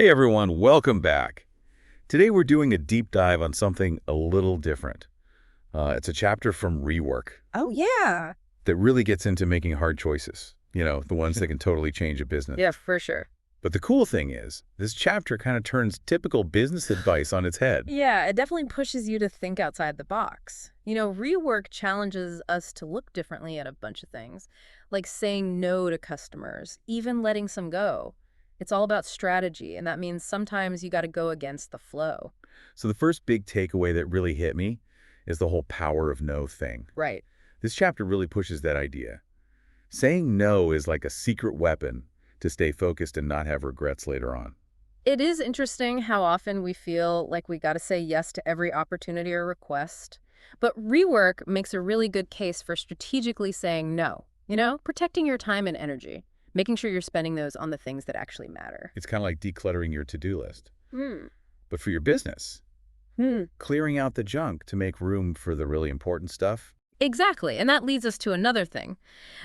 Hey everyone, welcome back. Today we're doing a deep dive on something a little different. It's a chapter from Rework Oh, yeah. that really gets into making hard choices. The ones that can totally change a business. Yeah, for sure. But the cool thing is, this chapter kind of turns typical business advice on its head. Yeah, it definitely pushes you to think outside the box. Rework challenges us to look differently at a bunch of things, like saying no to customers, even letting some go. It's all about strategy, and that means sometimes you got to go against the flow. So the first big takeaway that really hit me is the whole power of no thing. Right. This chapter really pushes that idea. Saying no is like a secret weapon to stay focused and not have regrets later on. It is interesting how often we feel like we got to say yes to every opportunity or request. But rework makes a really good case for strategically saying no, protecting your time and energy, making sure you're spending those on the things that actually matter. It's kind of like decluttering your to-do list. Hmm. But for your business, Hmm. clearing out the junk to make room for the really important stuff. Exactly. And that leads us to another thing.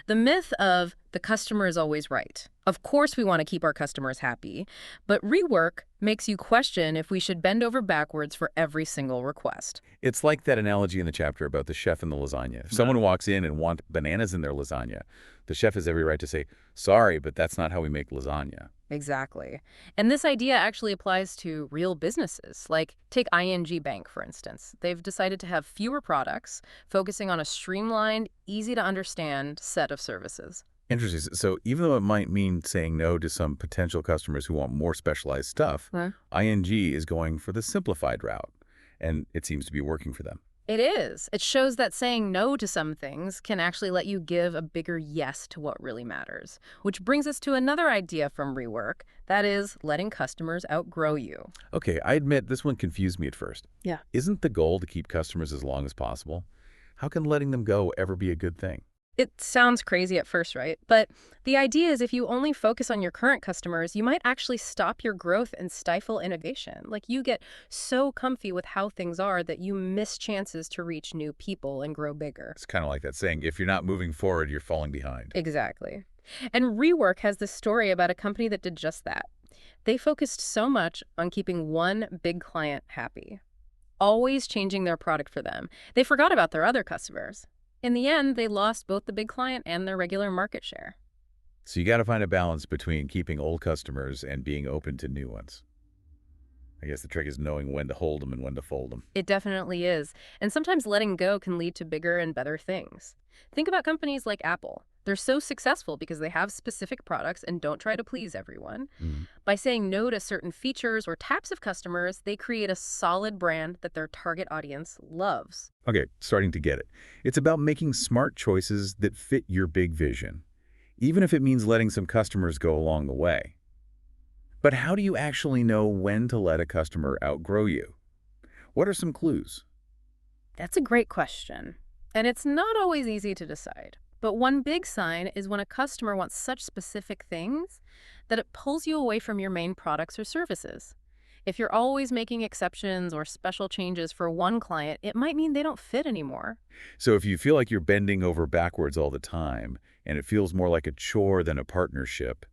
The myth of the customer is always right. Of course, we want to keep our customers happy, but rework makes you question if we should bend over backwards for every single request. It's like that analogy in the chapter about the chef and the lasagna. If someone walks in and wants bananas in their lasagna, the chef has every right to say, sorry, but that's not how we make lasagna. Exactly. And this idea actually applies to real businesses. Like, take ING Bank, for instance. They've decided to have fewer products, focusing on a streamlined, easy to understand set of services. Interesting. So even though it might mean saying no to some potential customers who want more specialized stuff, Huh? ING is going for the simplified route, and it seems to be working for them. It is. It shows that saying no to some things can actually let you give a bigger yes to what really matters. Which brings us to another idea from Rework, that is, letting customers outgrow you. Okay, I admit this one confused me at first. Yeah. Isn't the goal to keep customers as long as possible? How can letting them go ever be a good thing? It sounds crazy at first, right? But the idea is if you only focus on your current customers, you might actually stop your growth and stifle innovation. Like you get so comfy with how things are that you miss chances to reach new people and grow bigger. It's kind of like that saying, if you're not moving forward, you're falling behind. Exactly. And Rework has this story about a company that did just that. They focused so much on keeping one big client happy, always changing their product for them. They forgot about their other customers. In the end, they lost both the big client and their regular market share. So you got to find a balance between keeping old customers and being open to new ones. I guess the trick is knowing when to hold them and when to fold them. It definitely is. And sometimes letting go can lead to bigger and better things. Think about companies like Apple. They're so successful because they have specific products and don't try to please everyone. Mhm. By saying no to certain features or types of customers, they create a solid brand that their target audience loves. Okay, starting to get it. It's about making smart choices that fit your big vision, even if it means letting some customers go along the way. But how do you actually know when to let a customer outgrow you? What are some clues? That's a great question. And it's not always easy to decide. But one big sign is when a customer wants such specific things that it pulls you away from your main products or services. If you're always making exceptions or special changes for one client, it might mean they don't fit anymore. So if you feel like you're bending over backwards all the time, and it feels more like a chore than a partnership,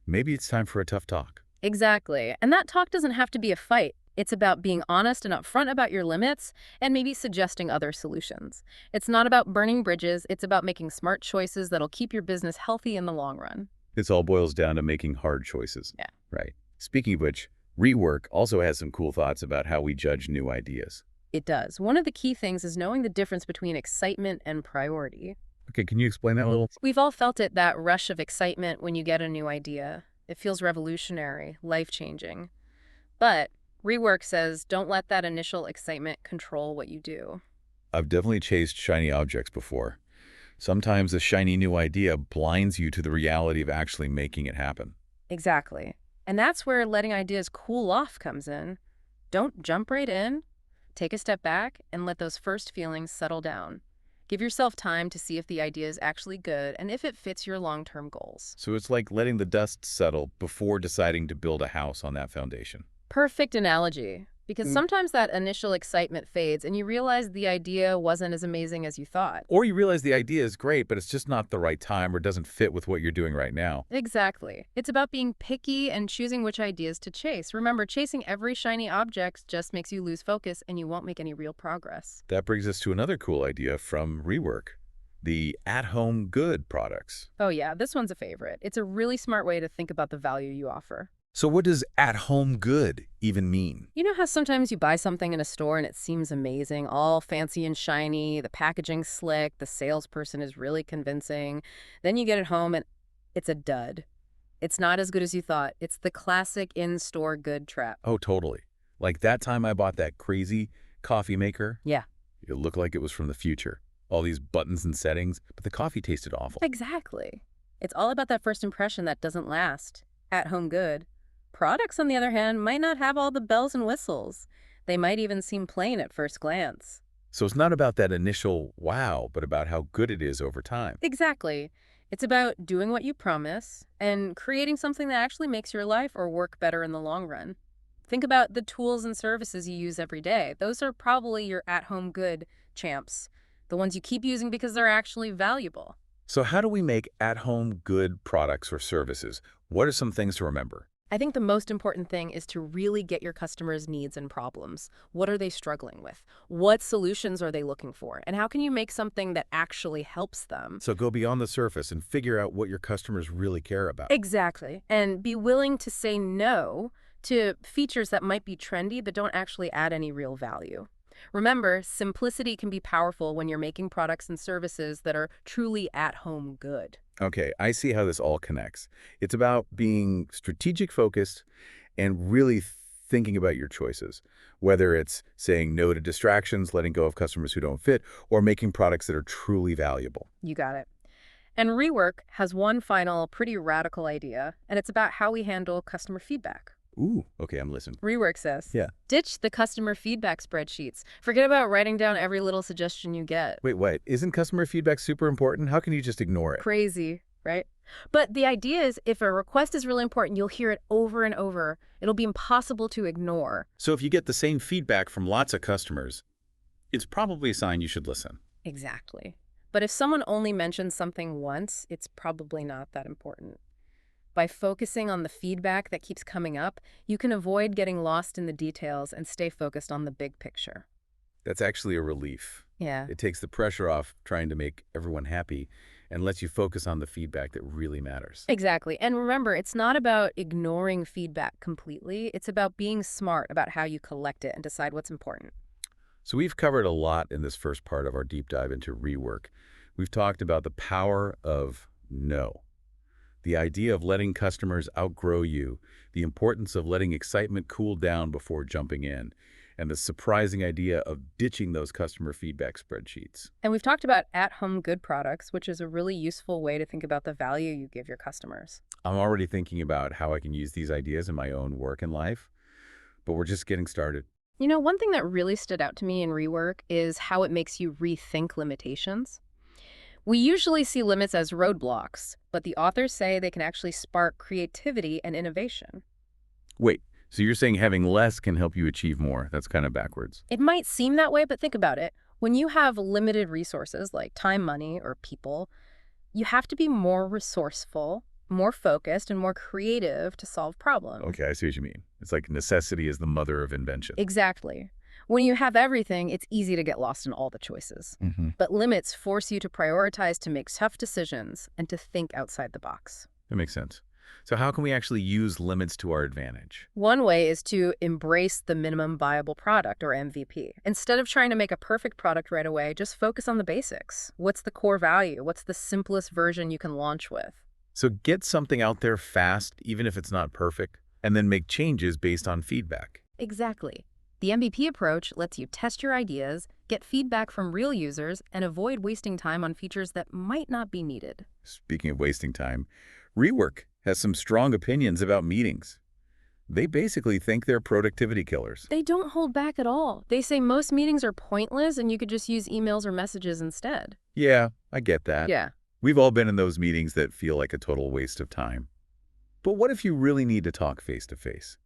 maybe it's time for a tough talk. Exactly. And that talk doesn't have to be a fight. It's about being honest and upfront about your limits and maybe suggesting other solutions. It's not about burning bridges, it's about making smart choices that'll keep your business healthy in the long run. This all boils down to making hard choices. Yeah. Right. Speaking of which, Rework also has some cool thoughts about how we judge new ideas. It does. One of the key things is knowing the difference between excitement and priority. Okay, can you explain that a little? We've all felt it, that rush of excitement when you get a new idea. It feels revolutionary, life-changing. But Rework says don't let that initial excitement control what you do. I've definitely chased shiny objects before. Sometimes a shiny new idea blinds you to the reality of actually making it happen. Exactly. And that's where letting ideas cool off comes in. Don't jump right in. Take a step back and let those first feelings settle down. Give yourself time to see if the idea is actually good and if it fits your long-term goals. So it's like letting the dust settle before deciding to build a house on that foundation. Perfect analogy. Because sometimes that initial excitement fades and you realize the idea wasn't as amazing as you thought. Or you realize the idea is great, but it's just not the right time or doesn't fit with what you're doing right now. Exactly. It's about being picky and choosing which ideas to chase. Remember, chasing every shiny object just makes you lose focus and you won't make any real progress. That brings us to another cool idea from Rework, the at-home good products. Oh yeah, this one's a favorite. It's a really smart way to think about the value you offer. So what does at-home good even mean? You know how sometimes you buy something in a store and it seems amazing, all fancy and shiny, the packaging's slick, the salesperson is really convincing. Then you get it home and it's a dud. It's not as good as you thought. It's the classic in-store good trap. Oh, totally. Like that time I bought that crazy coffee maker. Yeah, It looked like it was from the future. All these buttons and settings, but the coffee tasted awful. exactly. It's all about that first impression that doesn't last. At-home good. Products, on the other hand, might not have all the bells and whistles. They might even seem plain at first glance. So it's not about that initial wow, but about how good it is over time. Exactly. It's about doing what you promise and creating something that actually makes your life or work better in the long run. Think about the tools and services you use every day. Those are probably your at-home good champs, the ones you keep using because they're actually valuable. So how do we make at-home good products or services? What are some things to remember? I think the most important thing is to really get your customers' needs and problems. What are they struggling with? What solutions are they looking for? And how can you make something that actually helps them? So go beyond the surface and figure out what your customers really care about. Exactly. And be willing to say no to features that might be trendy but don't actually add any real value. Remember, simplicity can be powerful when you're making products and services that are truly at-home good. Okay, I see how this all connects. It's about being strategic focused and really thinking about your choices, whether it's saying no to distractions, letting go of customers who don't fit, or making products that are truly valuable. You got it. And Rework has one final, pretty radical idea, and it's about how we handle customer feedback. Ooh, okay, I'm listening. Rework says, Yeah. ditch the customer feedback spreadsheets. Forget about writing down every little suggestion you get. Wait, isn't customer feedback super important? How can you just ignore it? Crazy, right? But the idea is if a request is really important, you'll hear it over and over. It'll be impossible to ignore. So if you get the same feedback from lots of customers, it's probably a sign you should listen. Exactly. But if someone only mentions something once, it's probably not that important. By focusing on the feedback that keeps coming up, you can avoid getting lost in the details and stay focused on the big picture. That's actually a relief. Yeah. It takes the pressure off trying to make everyone happy and lets you focus on the feedback that really matters. Exactly. And remember, it's not about ignoring feedback completely. It's about being smart about how you collect it and decide what's important. So we've covered a lot in this first part of our deep dive into Rework. We've talked about the power of no, the idea of letting customers outgrow you, the importance of letting excitement cool down before jumping in, and the surprising idea of ditching those customer feedback spreadsheets. And we've talked about at-home good products, which is a really useful way to think about the value you give your customers. I'm already thinking about how I can use these ideas in my own work and life, but we're just getting started. You know, one thing that really stood out to me in Rework is how it makes you rethink limitations. We usually see limits as roadblocks, but the authors say they can actually spark creativity and innovation. Wait, so you're saying having less can help you achieve more? That's kind of backwards. It might seem that way, but think about it. When you have limited resources like time, money, or people, you have to be more resourceful, more focused, and more creative to solve problems. Okay, I see what you mean. It's like necessity is the mother of invention. Exactly. When you have everything, it's easy to get lost in all the choices. But limits force you to prioritize, to make tough decisions, and to think outside the box. That makes sense. So how can we actually use limits to our advantage? One way is to embrace the minimum viable product, or MVP. Instead of trying to make a perfect product right away, just focus on the basics. What's the core value? What's the simplest version you can launch with? So get something out there fast, even if it's not perfect, and then make changes based on feedback. Exactly. The MVP approach lets you test your ideas, get feedback from real users, and avoid wasting time on features that might not be needed. Speaking of wasting time, Rework has some strong opinions about meetings. They basically think they're productivity killers. They don't hold back at all. They say most meetings are pointless and you could just use emails or messages instead. Yeah, I get that. Yeah. We've all been in those meetings that feel like a total waste of time. But what if you really need to talk face-to-face?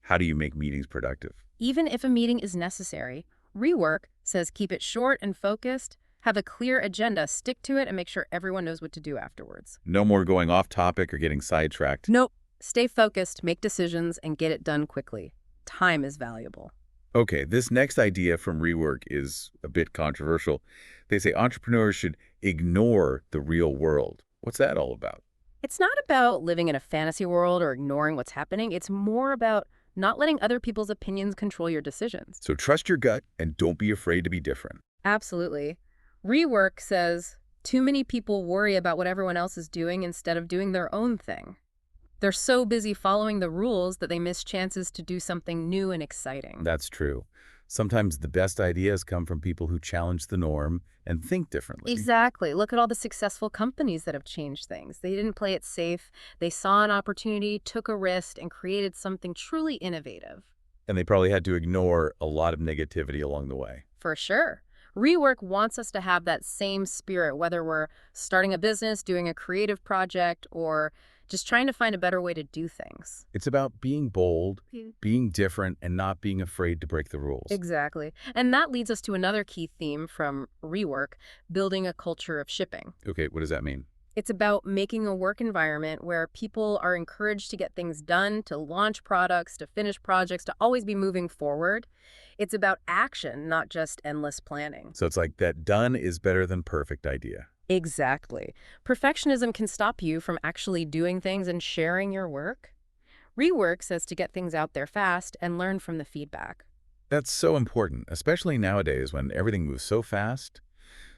How do you make meetings productive? Even if a meeting is necessary, Rework says keep it short and focused, have a clear agenda, stick to it, and make sure everyone knows what to do afterwards. No more going off topic or getting sidetracked. Nope. Stay focused, make decisions, and get it done quickly. Time is valuable. Okay, this next idea from Rework is a bit controversial. They say entrepreneurs should ignore the real world. What's that all about? It's not about living in a fantasy world or ignoring what's happening. It's more about not letting other people's opinions control your decisions. So trust your gut and don't be afraid to be different. Absolutely. Rework says too many people worry about what everyone else is doing instead of doing their own thing. They're so busy following the rules that they miss chances to do something new and exciting. That's true. Sometimes the best ideas come from people who challenge the norm and think differently. Exactly. Look at all the successful companies that have changed things. They didn't play it safe. They saw an opportunity, took a risk, and created something truly innovative. And they probably had to ignore a lot of negativity along the way. For sure. Rework wants us to have that same spirit, whether we're starting a business, doing a creative project, or just trying to find a better way to do things. It's about being bold, being different, and not being afraid to break the rules. Exactly. And that leads us to another key theme from Rework, building a culture of shipping. Okay, what does that mean? It's about making a work environment where people are encouraged to get things done, to launch products, to finish projects, to always be moving forward. It's about action, not just endless planning. So it's like that done is better than perfect idea. Exactly. Perfectionism can stop you from actually doing things and sharing your work. Rework says to get things out there fast and learn from the feedback. That's so important, especially nowadays when everything moves so fast.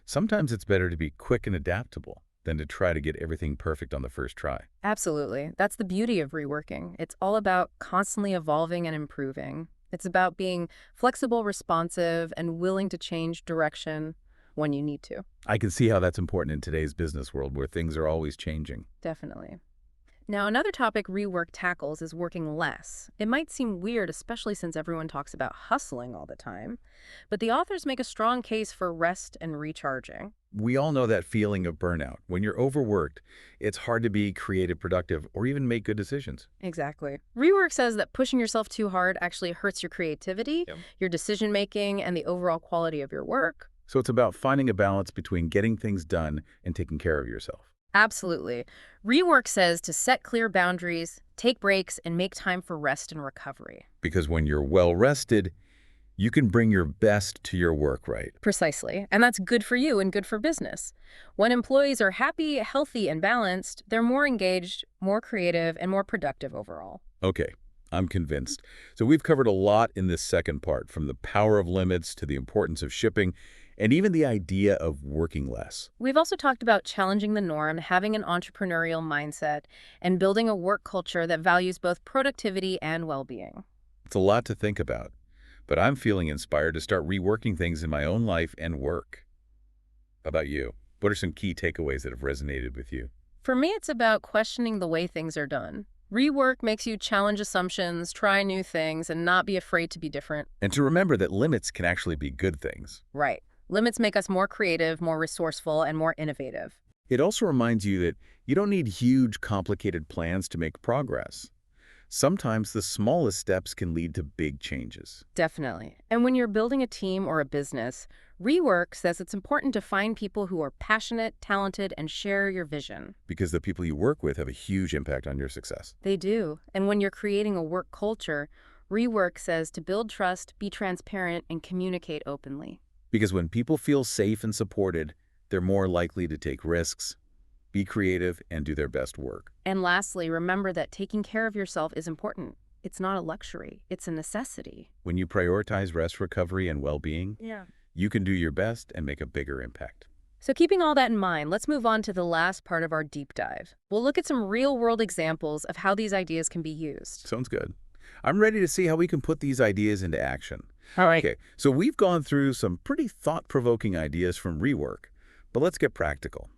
Sometimes it's better to be quick and adaptable than to try to get everything perfect on the first try. Absolutely. That's the beauty of reworking. It's all about constantly evolving and improving. It's about being flexible, responsive, and willing to change direction when you need to. I can see how that's important in today's business world where things are always changing. Definitely. Now, another topic Rework tackles is working less. It might seem weird, especially since everyone talks about hustling all the time, but the authors make a strong case for rest and recharging. We all know that feeling of burnout. When you're overworked, it's hard to be creative, productive, or even make good decisions. Exactly. Rework says that pushing yourself too hard actually hurts your creativity, your decision-making, and the overall quality of your work. So it's about finding a balance between getting things done and taking care of yourself. Absolutely. Rework says to set clear boundaries, take breaks, and make time for rest and recovery. Because when you're well rested, you can bring your best to your work, right? Precisely. And that's good for you and good for business. When employees are happy, healthy, and balanced, they're more engaged, more creative, and more productive overall. Okay, I'm convinced. So we've covered a lot in this second part, from the power of limits to the importance of shipping, and even the idea of working less. We've also talked about challenging the norm, having an entrepreneurial mindset, and building a work culture that values both productivity and well-being. It's a lot to think about, but I'm feeling inspired to start reworking things in my own life and work. How about you? What are some key takeaways that have resonated with you? For me, it's about questioning the way things are done. Rework makes you challenge assumptions, try new things, and not be afraid to be different. And to remember that limits can actually be good things. Right. Limits make us more creative, more resourceful, and more innovative. It also reminds you that you don't need huge, complicated plans to make progress. Sometimes the smallest steps can lead to big changes. Definitely. And when you're building a team or a business, Rework says it's important to find people who are passionate, talented, and share your vision. Because the people you work with have a huge impact on your success. They do. And when you're creating a work culture, Rework says to build trust, be transparent, and communicate openly. Because when people feel safe and supported, they're more likely to take risks, be creative, and do their best work. And lastly, remember that taking care of yourself is important. It's not a luxury. It's a necessity. When you prioritize rest, recovery, and well-being, Yeah. you can do your best and make a bigger impact. So keeping all that in mind, let's move on to the last part of our deep dive. We'll look at some real-world examples of how these ideas can be used. Sounds good. I'm ready to see how we can put these ideas into action. All right. Okay, so we've gone through some pretty thought-provoking ideas from Rework, but let's get practical.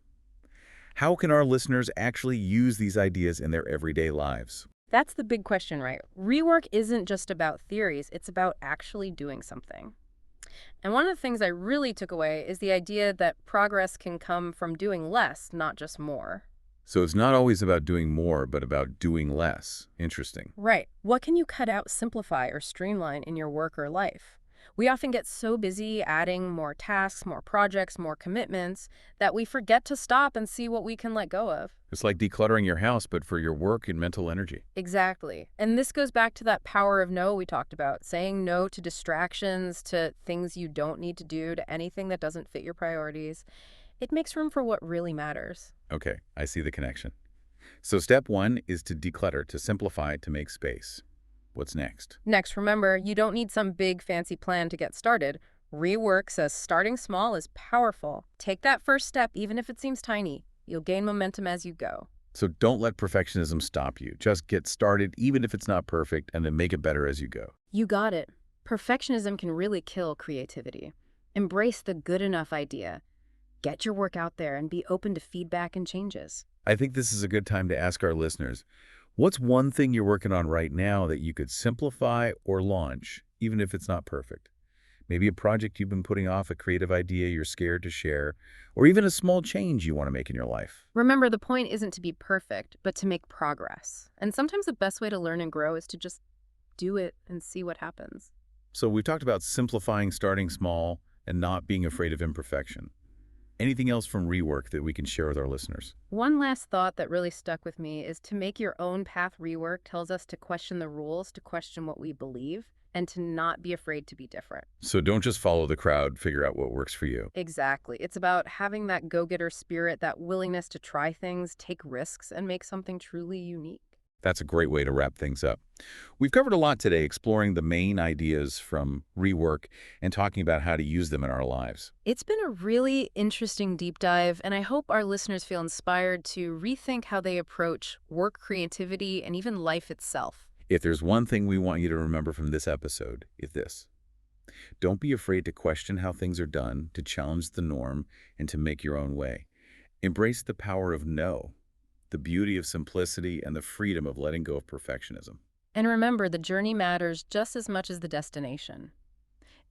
How can our listeners actually use these ideas in their everyday lives? That's the big question, right? Rework isn't just about theories, it's about actually doing something. And one of the things I really took away is the idea that progress can come from doing less, not just more. So it's not always about doing more, but about doing less. Interesting. Right. What can you cut out, simplify, or streamline in your work or life? We often get so busy adding more tasks, more projects, more commitments that we forget to stop and see what we can let go of. It's like decluttering your house, but for your work and mental energy. Exactly. And this goes back to that power of no we talked about, saying no to distractions, to things you don't need to do, to anything that doesn't fit your priorities. It makes room for what really matters. Okay, I see the connection. So step one is to declutter, to simplify, to make space. What's next? Next, remember, you don't need some big fancy plan to get started. Rework says starting small is powerful. Take that first step, even if it seems tiny. You'll gain momentum as you go. So don't let perfectionism stop you. Just get started, even if it's not perfect, and then make it better as you go. You got it. Perfectionism can really kill creativity. Embrace the good enough idea. Get your work out there and be open to feedback and changes. I think this is a good time to ask our listeners, what's one thing you're working on right now that you could simplify or launch, even if it's not perfect? Maybe a project you've been putting off, a creative idea you're scared to share, or even a small change you want to make in your life. Remember, the point isn't to be perfect, but to make progress. And sometimes the best way to learn and grow is to just do it and see what happens. So we've talked about simplifying, starting small, and not being afraid of imperfection. Anything else from Rework that we can share with our listeners? One last thought that really stuck with me is to make your own path. Rework tells us to question the rules, to question what we believe, and to not be afraid to be different. So don't just follow the crowd, figure out what works for you. Exactly. It's about having that go-getter spirit, that willingness to try things, take risks, and make something truly unique. That's a great way to wrap things up. We've covered a lot today, exploring the main ideas from Rework and talking about how to use them in our lives. It's been a really interesting deep dive, and I hope our listeners feel inspired to rethink how they approach work, creativity, and even life itself. If there's one thing we want you to remember from this episode, it's this. Don't be afraid to question how things are done, to challenge the norm, and to make your own way. Embrace the power of no, the beauty of simplicity, and the freedom of letting go of perfectionism. And remember, the journey matters just as much as the destination.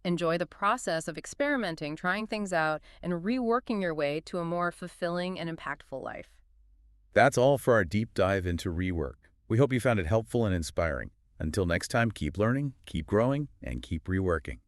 Enjoy the process of experimenting, trying things out, and reworking your way to a more fulfilling and impactful life. That's all for our deep dive into Rework. We hope you found it helpful and inspiring. Until next time, keep learning, keep growing, and keep reworking.